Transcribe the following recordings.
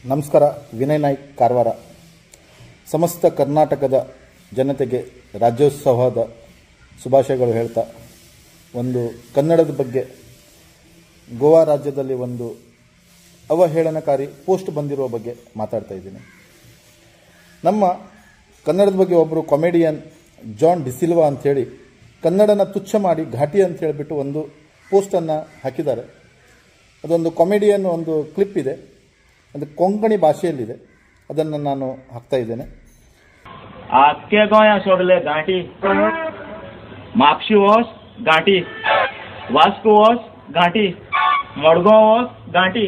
ನಮಸ್ಕಾರ. ವಿನಯ್ ನಾಯ್ಕ್, ಕಾರವಾರ. ಸಮಸ್ತ ಕರ್ನಾಟಕದ ಜನತೆಗೆ ರಾಜ್ಯೋತ್ಸವದ ಶುಭಾಶಯಗಳು ಹೇಳ್ತಾ, ಒಂದು ಕನ್ನಡದ ಬಗ್ಗೆ ಗೋವಾ ರಾಜ್ಯದಲ್ಲಿ ಒಂದು ಅವಹೇಳನಕಾರಿ ಪೋಸ್ಟ್ ಬಂದಿರುವ ಬಗ್ಗೆ ಮಾತಾಡ್ತಾ ಇದ್ದೀನಿ. ನಮ್ಮ ಕನ್ನಡದ ಬಗ್ಗೆ ಒಬ್ಬರು ಕಾಮಿಡಿಯನ್ ಜಾನ್ ಡಿಸಿಲ್ವಾ ಅಂಥೇಳಿ ಕನ್ನಡನ ತುಚ್ಛ ಮಾಡಿ ಘಾಟಿ ಅಂತ ಹೇಳಿಬಿಟ್ಟು ಒಂದು ಪೋಸ್ಟನ್ನು ಹಾಕಿದ್ದಾರೆ. ಅದೊಂದು ಕಾಮಿಡಿಯನ್ ಒಂದು ಕ್ಲಿಪ್ ಇದೆ, ಅದು ಕೊಂಕಣಿ ಭಾಷೆಯಲ್ಲಿದೆ, ಅದನ್ನು ನಾನು ಹಾಕ್ತಾ ಇದ್ದೇನೆ. आख्या गोंया सोडले घाटी, म्हापशी वच घाटी, वास्को वच घाटी, मडगांव वच घाटी,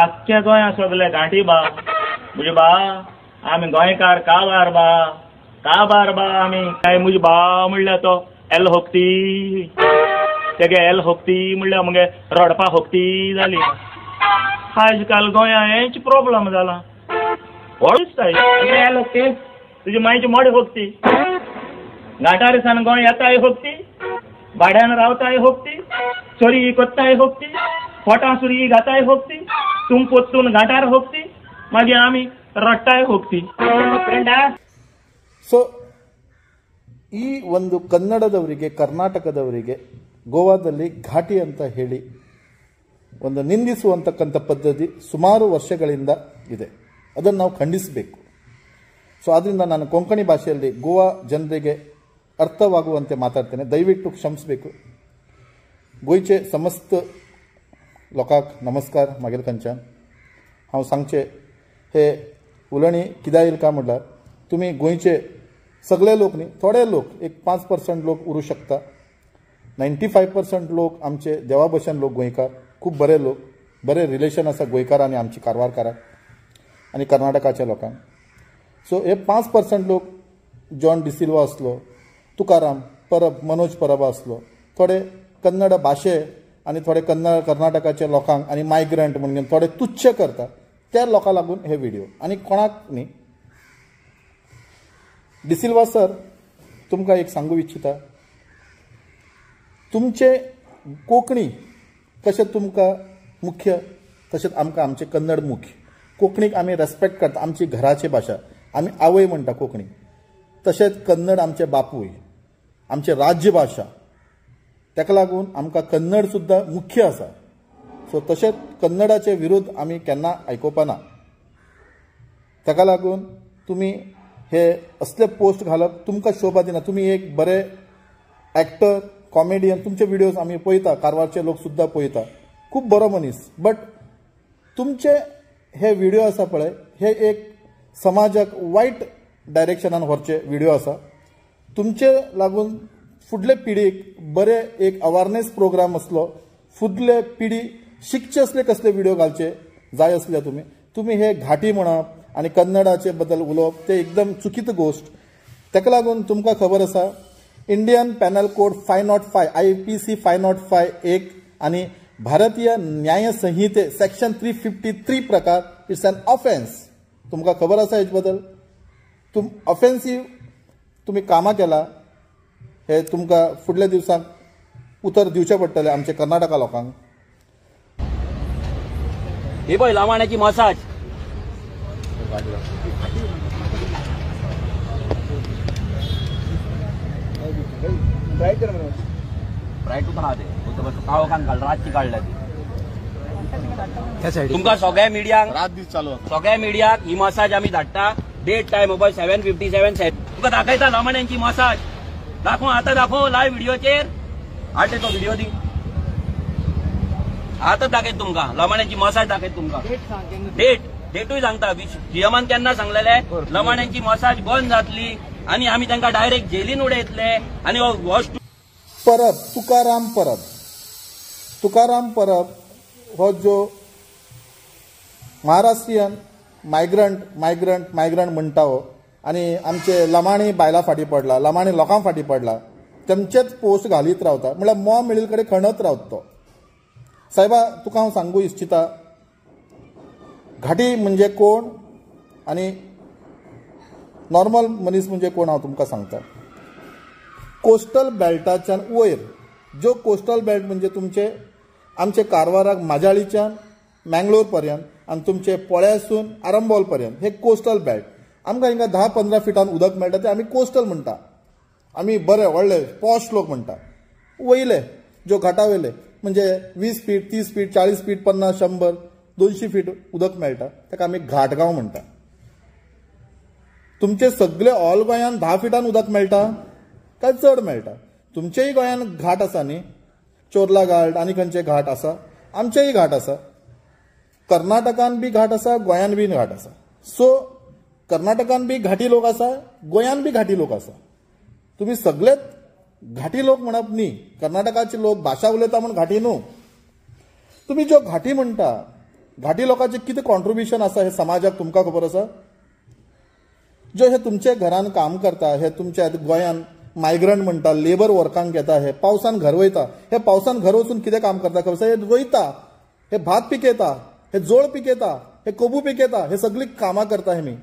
आख्या गोंया सोडले घाटी बा. मुझे बा आमी गोंयकार काबार बा आमी काय मुझे बा म्हणल्या तो एल होकती तेगे एल होकती म्हणल्या मगे रडपा होकती जाली. आज काल गोंया हेच प्रॉब्लेम जाला. एल होकती तुझी मायची मोडी होकती, घाटार गोंय येताय होकती, भाड्यान रावताय होकती, चोरी कोत्ताय होकती, फोटा सुरी घाताय होकती, तुम पोत्तून घाटार होकती, मागीर आमी रट्टाय होकती. ಸೊ ಈ ಒಂದು ಕನ್ನಡದವರಿಗೆ, ಕರ್ನಾಟಕದವರಿಗೆ ಗೋವಾದಲ್ಲಿ ಘಾಟಿ ಅಂತ ಹೇಳಿ ಒಂದು ನಿಂದಿಸುವಂತಕ್ಕಂಥ ಪದ್ಧತಿ ಸುಮಾರು ವರ್ಷಗಳಿಂದ ಇದೆ. ಅದನ್ನು ನಾವು ಖಂಡಿಸಬೇಕು. ಸೊ ಆದ್ದರಿಂದ ನಾನು ಕೊಂಕಣಿ ಭಾಷೆಯಲ್ಲಿ ಗೋವಾ ಜನರಿಗೆ ಅರ್ಥವಾಗುವಂತೆ ಮಾತಾಡ್ತೇನೆ, ದಯವಿಟ್ಟು ಕ್ಷಮಿಸಬೇಕು. गोयचे समस्त लोकांक नमस्कार. मागीर खंयच्यान हांव सांगचें हे उलणी कित्याक येयला काय म्हणल्यार, तुमी गोंयचे सगळे लोक न्ही, थोडे लोक, एक 5% लोक उरूं शकता. 95% लोक आमचे देवा भशेन लोक गोंयकार, खूब बरे लोक, बरे रिलेशन आसा गोंयकार आनी आमची कारवारकाराक आनी कर्नाटकाच्या लोकांक. सो हे 5% लोक जॉन डिसिल्वा असलो, तुकाराम परब, मनोज परब असलो, थोडे कन्नड भाशे आनी थोडे कर्नाटकाच्या लोकांक आनी मायग्रंट म्हणून थोडे तुच्छ करता, त्या लोकांक लागून हे व्हिडिओ. आनी कोणाक न्ही, डिसिल्वा सर, तुमकां एक सांगू इच्छिता, तुमचे कोंकणी कशें तुमकां मुख्य, तशेंच आमकां आमचे कन्नड मुख्य. कोंकणीक आमी रेस्पेक्ट करता, आमची घराची भाशा, आमी आवय म्हणटा कोंकणी. तशेंच कन्नड आमचे बापूय, आमचे राज्य भाशा, ताका लागून आमकां कन्नड सुद्दां मुख्य आसा. सो तशेंच कन्नडाचे विरोध आमी केन्ना आयकुपाना. ताका लागून तुमी हे असले पोस्ट घालप तुमकां शोभा दिना. तुमी एक बरे एक्टर, कॉमेडियन, तुमचे व्हिडिओज आमी पळयता, कारवारचे लोक सुद्दां पळयता, खूब बरो मनीस. बट तुमचे हे व्हिडिओ आसा पळय, हे एक समाजाक वायट डायरेक्शनान व्हरचे व्हिडिओ आसा. तुमचे लागून फुडले पिढीक बरे एक अवेअरनेस प्रोग्राम असलो, फुडले पिढी शिकचे असले कसले व्हिडिओ घालचे जाय असले. तुमी हे घाटी म्हणप आनी कन्नडाचे बद्दल उलोवप ते एकदम चुकीत गोष्ट. ताका लागून तुमकां खबर आसा, इंडियन पॅनल कोड 505, IPC 505(1) आनी भारतीय न्याय संहिते सेक्शन 353 प्रकार इट्स एन ऑफेन्स. तुमकां खबर आसा हेजे बद्दल. ऑफेन्सिव तुमी कामां केला, हे तुमकां फुडल्या दिवसांक उतर दिवचें पडटलें आमच्या कर्नाटका लोकांक. ही पळय लामाण्याची मसाज, ब्रायट उठा दे, काळो कान घाल, रातची काढल्या ती. तुमकां सगळ्या मिडियाक रात दीस चालू, सगळ्या मिडियाक ही मसाज आमी धाडटा. Date time mobile 7:57. तुका दाखयता लामाण्यांची मसाज, दाखव, आता दाखव लाईव्ह व्हिडिओचेर. हाड तो व्हिडिओ दी, आताच दाखयत तुमकां लमाण्यांची मसाज दाखयत तुमकां. डेटूय सांगता, सीएमान केन्ना सांगलेले लमाण्यांची मसाज बंद जातली आनी आमी तांकां डायरेक्ट जेलीन उडयतले. आनी परब, तुकाराम परब हो जो महाराष्ट्रीयन मायग्रंट म्हणटा हो, आनी आमचे लमाणी बायलां फाटीं पडला, लमाणी लोकांक फाटीं पडला, तेमचेच पोस्ट घालीत रावता. म्हळ्यार मोह मिळील कडेन खणत रावता तो. साहेबा, तुका हांव सांगू इच्छिता, घाटी म्हणजे कोण आनी नॉर्मल मनीस म्हणजे कोण हांव तुमकां सांगता. कोस्टल बेल्टाच्यान वयर, जो कोस्टल बेल्ट म्हणजे तुमचे आमचे कारवाराक माजाळीच्यान मँगलोर पर्यंत आनी तुमचे पोळ्यासून आरंबोल पर्यंत हे कोस्टल बेल्ट. आमकां हिंगा 10-15 फिटान उदक मेळटा ते आमी कोस्टल म्हणटा. आमी बरे व्हडले पॉश लोक म्हणटा. वयले ज्यो घाटा वयले म्हणजे 20 फीट 30 फीट 40 फीट 50 100 200 फीट उदक मेळटा ताका आमी घाटगांव म्हणटा. तुमचे सगळे ऑल गोंयान 10 फिटान उदक मेळटा काय चड मेळटा? तुमचेय गोंयान घाट आसा न्ही, चोर्ला घाट आनी खंयचे घाट आसा, आमचेय घाट आसा. कर्नाटकान बी घाट आसा, गोंयान बी घाट आसा. सो कर्नाटकान बी घाटी लोक आसा, गोंयान बी घाटी लोक आसा. तुम्ही सगळेच घाटी लोक म्हणप न्ही. कर्नाटकाचे लोक भाशा उलयता म्हण घाटी न्हू. तुम्ही ज्यो घाटी म्हणटा, घाटी लोकांचे कितें कॉन्ट्रिब्युशन आसा हे समाजाक तुमकां खबर आसा? जो हे तुमचे घरान काम करता, हे तुमच्या गोंयान मायग्रंट म्हणटा, लेबर वर्कांक घेता, हे पावसान घर वयता, हे पावसान घर वचून कितें काम करता खबर आसा? हे रोयता, हे भात पिकयता, हे जोळ पिकयता, हे कोबू पिकयता, हे सगळी कामां करता. हे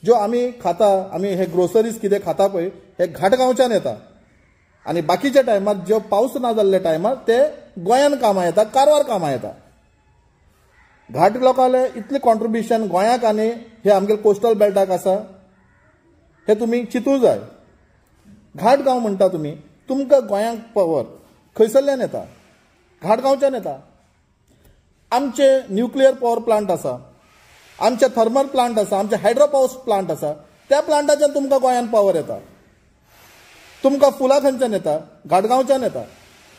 ज्यो आमी खाता, आमी हे ग्रोसरीज कितें खाता पळय हे घाटगांवच्यान येता. आनी बाकीच्या टायमार जो पावस ना जाल्ल्या टायमार ते गोंयान कामां येता, कारवार कामां येता. घाट लोकांले इतलें कॉन्ट्रिब्युशन गोंयाक आनी हे आमगे कोस्टल बेल्टाक आसा हे तुमी चिंतूं जाय. घाटगांव म्हणटा तुमी, तुमकां गोंयांक पावर खंयसरल्यान येता? घाटगांवच्यान येता. आमचे न्यूक्लियर पॉवर प्लांट आसा, आमचे थर्मल प्लांट आसा, आमचे हायड्रो पॉवर प्लांट आसा, त्या प्लांटाच्यान तुमकां गोंयान पॉवर येता. तुमकां फुलां खंयच्यान येता? घाटगांवच्यान येता.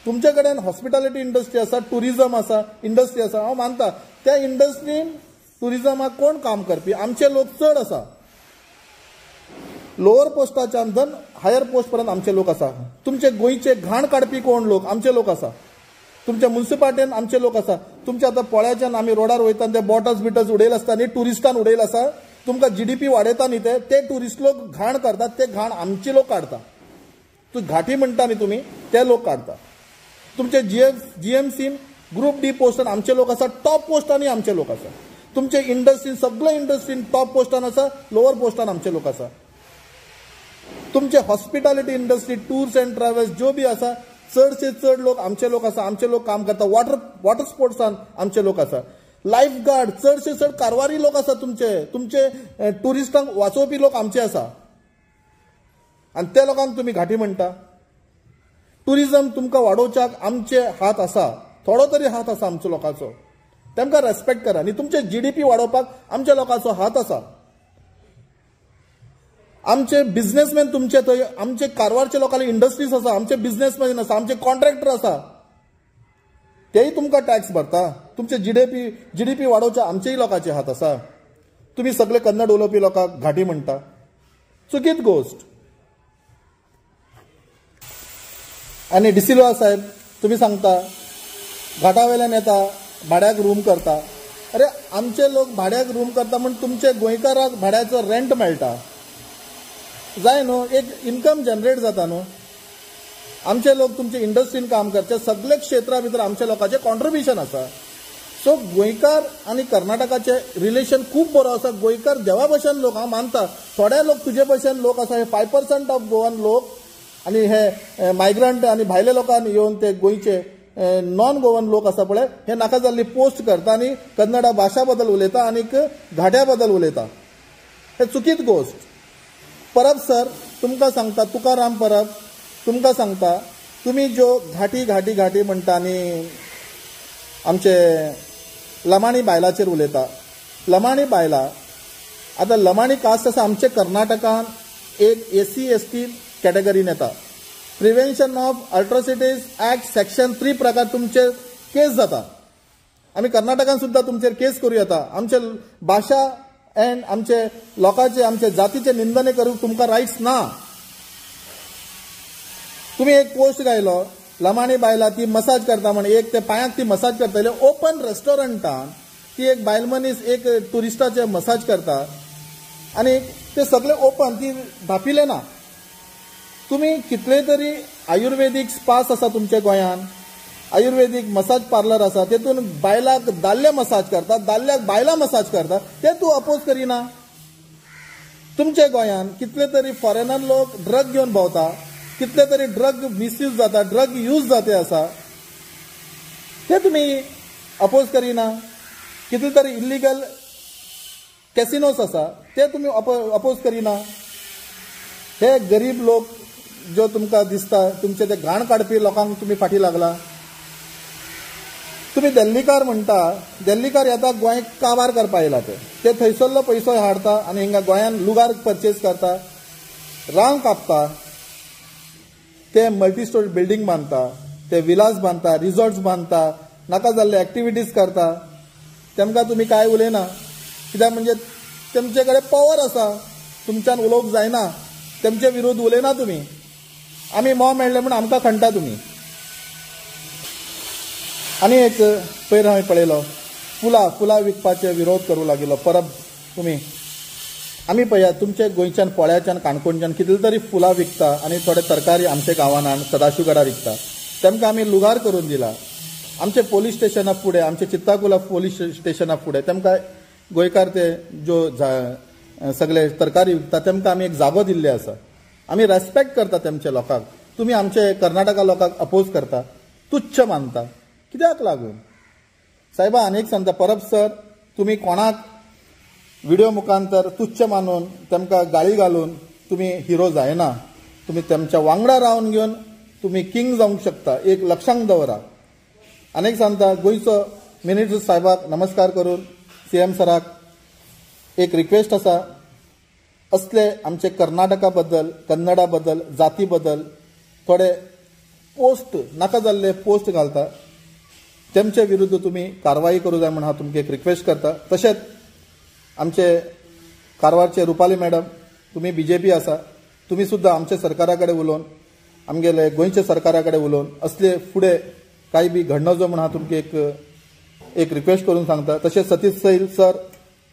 तुमचे कडेन हॉस्पिटॅलिटी इंडस्ट्री आसा, टुरिजम आसा, इंडस्ट्री आसा. हांव मानता त्या इंडस्ट्रीन टुरिजमाक कोण काम करपी? आमचे लोक चड आसा. लोअर पोस्टाच्यान धन हायर पोस्ट पर्यंत आमचे लोक आसा. तुमचे गोंयचे घाण काडपी कोण लोक? आमचे लोक आसा. तुमच्या म्युनिसिपालिटीन आमचे लोक आसा. तुमचे आतां पोळ्याच्यान आमी रोडार वयता ते बॉटल्स उडयले आसता न्ही, टुरिस्टान उडयले आसा. तुमकां GDP वाडयता न्ही ते टुरिस्ट लोक घाण करतात, ते घाण आमचे लोक काडता. तू घाटी म्हणटा न्ही तुमी, ते लोक काडता. तुमचे GMCन ग्रुप D पोस्टान आमचे लोक आसा, टॉप पोस्टांनी आमचे लोक आसा. तुमचे इंडस्ट्रीन सगळे इंडस्ट्रीन टॉप पोस्टान आसा, लोअर पोस्टान आमचे लोक आसा. तुमचे hospitality industry, tours and travels ज्यो बी आसा चडशे चड लोक आमचे लोक आसा. आमचे लोक काम करता. वॉटर स्पोर्ट्सान आमचे लोक आसा. लायफ गार्ड चडशे चड कारवारी लोक आसा. तुमचे टुरिस्टांक वाचोवपी लोक आमचे आसा. आनी त्या लोकांक तुमी घाटी म्हणटा. टुरिजम तुमकां वाडोवच्याक आमचे हात आसा, थोडो तरी हात आसा आमच्या लोकांचो. तांकां रेस्पेक्ट करा. आनी तुमचे GDP वाडोवपाक आमच्या लोकांचो हात आसा. आमचे बिझनेसमॅन तुमचे थंय, आमचे कारवारच्या लोकांनी इंडस्ट्रीज आसा, आमचे बिझनेसमॅन आसा, आमचे कॉन्ट्रॅक्टर आसा, तेय तुमकां टॅक्स भरता. तुमचे GDP वाडोवच्या आमचेय लोकांचे हात आसा. तुमी सगळे कन्नड उलोवपी लोकांक घाटी म्हणटा. चुकीत गोष्ट. आनी डिसिल्वा साहेब तुमी सांगता घाटा वयल्यान येता, भाड्याक रूम करता. अरे आमचे लोक भाड्याक रूम करता म्हण तुमचे गोंयकाराक भाड्याचो रेंट मेळटा जाय न्हू, एक इन्कम जनरेट जाता न्हू. आमचे लोक तुमचे इंडस्ट्रीन काम करचे, सगळे क्षेत्रा भितर आमच्या लोकांचे कॉन्ट्रिब्युशन आसा. सो गोंयकार आनी कर्नाटकाचे रिलेशन खूब बरो आसा. गोंयकार देवा भशेन लोक हांव मानता. थोडे लोक तुजे भशेन लोक आसा, हे 5% ऑफ गोवन लोक आनी हे मायग्रंट आनी भायले लोकांनी येवन ते गोंयचे नॉन गोवन लोक आसा पळय हे नाका जाल्ली पोस्ट करता आनी कन्नडा भाशा बद्दल उलयता आनीक घाट्या बद्दल उलयता. हे चुकीत गोष्ट. परब सर तुमकां सांगता, तुकाराम परब तुमकां सांगता, तुमी ज्यो घाटी म्हणटा आनी आमचे लमाणी बायलाचेर उलयता. लमाणी बायलां आतां लमाणी कास्ट आसा आमचे कर्नाटकान एक SC ST कॅटेगरीन येता. Prevention of atrocities act section 3 प्रकार तुमचे केस जाता. आमी कर्नाटकान सुद्दां तुमचेर केस करूं येता. आमचे भाशा एंड आमचे लोकांचे आमचे जातीचे निंदने करूंक तुमकां रायट्स ना. तुम्ही एक पोस्ट गायलो लमाणी बायला ती मसाज करता म्हण, एक ते पांयाक ती मसाज करतले ओपन रेस्टॉरंटान. ती एक बायल मनीस एक टुरिस्टाचे मसाज करता आनी ते सगळे ओपन, ती धापिले ना. तुम्ही कितले तरी आयुर्वेदीक स्पास आसा तुमच्या गोंयान, आयुर्वेदीक मसाज पार्लर आसा, तेतून बायलाक दाल्ले मसाज करता, दाल्ल्याक बायला मसाज करता, ते तूं अपोज करिना. तुमच्या गोंयान कितले तरी फॉरेनर लोक ड्रग घेवन भोंवता, कितले तरी ड्रग मिसयूज जाता, ड्रग यूज जाते आसा, ते तुमी अपोज करिना. कितले तरी इल्लिगल कॅसिनोस आसा ते तुमी अपोज करिना. हे गरीब लोक जो तुमकां दिसता तुमचे ते घाण काडपी लोकांक तुमी फाटी लागला. तुम्ही दिल्लीकार म्हणटा, दिल्लीकार येता गोंय काबार करपा येयला ते थंयसरलो पयसो हाडता आनी हिंगा गोंयान लुगार परचेज करता, रान कापता, ते मल्टी स्टोरी बिल्डींग बांदता, ते विलास बांदता, रिसॉर्ट्स बांदता, नाका जाल्ले एक्टिविटीज करता. तेमकां तुमी काय उलयना कित्याक म्हणजे तेमचे कडेन पॉवर आसा, तुमच्यान उलोवंक जायना, तेमचे विरोध उलयना तुमी. आमी मोह मेळ्ळे म्हण आमकां खणटा तुमी. आनी एक पयर हांवें पळयलो फुलां विकपाचे विरोध करूं लागिल्लो. परब तुमी आमी पळयात तुमचे गोंयच्यान पोळ्याच्यान काणकोणच्यान कितले तरी फुलां विकता आनी थोडे तरकारी आमचे गांवांत सदाशिवगडा विकता. तेमकां आमी लुगार करून दिला. आमचे पोलीस स्टेशना फुडें, आमचे चित्ताकुला पोलीस स्टेशना फुडें तेमकां गोंयकार ते जो सगळे तरकारी विकता तेमकां आमी एक जागो दिल्ले आसा. आमी रेस्पेक्ट करता तेमच्या लोकांक. तुमी आमचे कर्नाटका लोकांक अपोज करता, तुच्छ मानता. कित्याक लागून? सायबा आनीक सांगता, परब सर तुमी कोणाक व्हिडिओ मुखांतर तुच्छ मानून तेमकां गाळी घालून तुमी हिरो जायना. तुमी तेमच्या वांगडा रावन घेवन तुमी किंग जावंक शकता. एक लक्षांत दवरा. आनीक सांगता, गोंयचो मिनिस्टर साहेबाक नमस्कार करून CM सराक एक रिक्वेस्ट आसा, असले आमचे कर्नाटका बद्दल, कन्नडा बद्दल, जाती बद्दल थोडे पोस्ट नाका जाल्ले पोस्ट घालता, तेमचे विरुद्ध तुमी कारवाई करूं जाय म्हण हांव तुमकां एक रिक्वेस्ट करता. तशेंच आमचे कारवारचे रुपाली मॅडम, तुमी BJP आसा, तुमी सुद्दां आमच्या सरकारा कडेन उलोवन, आमगेले गोंयच्या सरकारा कडेन उलोवन असले फुडें कांय बी घडना जो म्हण हांव तुमकां एक रिक्वेस्ट करून सांगता. तशेंच सतीश सैल सर,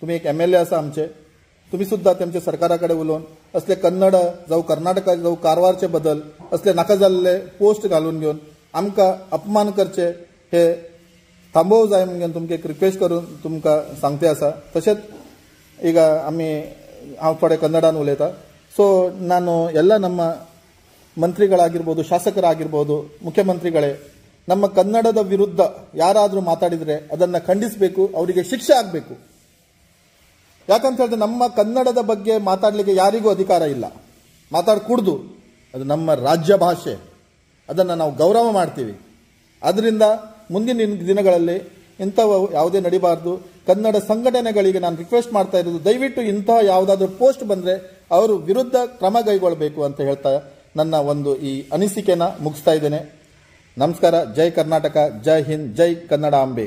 तुमी एक MLA आसा आमचे, तुमी सुद्दां तेमच्या सरकारा कडेन उलोवन असले कन्नड जावं कर्नाटका जावं कारवारचे बद्दल असले नाका जाल्ले पोस्ट घालून घेवन आमकां अपमान करचे हे थांबोवं जाय म्हणून तुमकां एक रिक्वेस्ट करून तुमकां सांगते आसा. तशेंच ಈಗ ಹಾವು ಥೋಡೆ ಕನ್ನಡನ ಉಲೇತಾ. ಸೊ ನಾನು ಎಲ್ಲ ನಮ್ಮ ಮಂತ್ರಿಗಳಾಗಿರ್ಬೋದು, ಶಾಸಕರಾಗಿರ್ಬೋದು, ಮುಖ್ಯಮಂತ್ರಿಗಳೇ, ನಮ್ಮ ಕನ್ನಡದ ವಿರುದ್ಧ ಯಾರಾದರೂ ಮಾತಾಡಿದರೆ ಅದನ್ನು ಖಂಡಿಸಬೇಕು, ಅವರಿಗೆ ಶಿಕ್ಷೆ ಆಗಬೇಕು. ಯಾಕಂತ ಹೇಳಿದ್ರೆ ನಮ್ಮ ಕನ್ನಡದ ಬಗ್ಗೆ ಮಾತಾಡಲಿಕ್ಕೆ ಯಾರಿಗೂ ಅಧಿಕಾರ ಇಲ್ಲ, ಮಾತಾಡಕೂಡ್ದು. ಅದು ನಮ್ಮ ರಾಜ್ಯ ಭಾಷೆ, ಅದನ್ನು ನಾವು ಗೌರವ ಮಾಡ್ತೀವಿ. ಆದ್ದರಿಂದ ಮುಂದಿನ ದಿನಗಳಲ್ಲಿ ಇಂಥವು ಯಾವುದೇ ನಡಿಬಾರ್ದು. ಕನ್ನಡ ಸಂಘಟನೆಗಳಿಗೆ ನಾನು ರಿಕ್ವೆಸ್ಟ್ ಮಾಡ್ತಾ ಇರೋದು, ದಯವಿಟ್ಟು ಇಂತಹ ಯಾವುದಾದ್ರೂ ಪೋಸ್ಟ್ ಬಂದರೆ ಅವರು ವಿರುದ್ಧ ಕ್ರಮ ಕೈಗೊಳ್ಳಬೇಕು ಅಂತ ಹೇಳ್ತಾ ನನ್ನ ಒಂದು ಈ ಅನಿಸಿಕೆನ ಮುಗಿಸ್ತಾ ಇದ್ದೇನೆ. ನಮಸ್ಕಾರ. ಜೈ ಕರ್ನಾಟಕ, ಜೈ ಹಿಂದ್, ಜೈ ಕನ್ನಡಾಂಬೆ.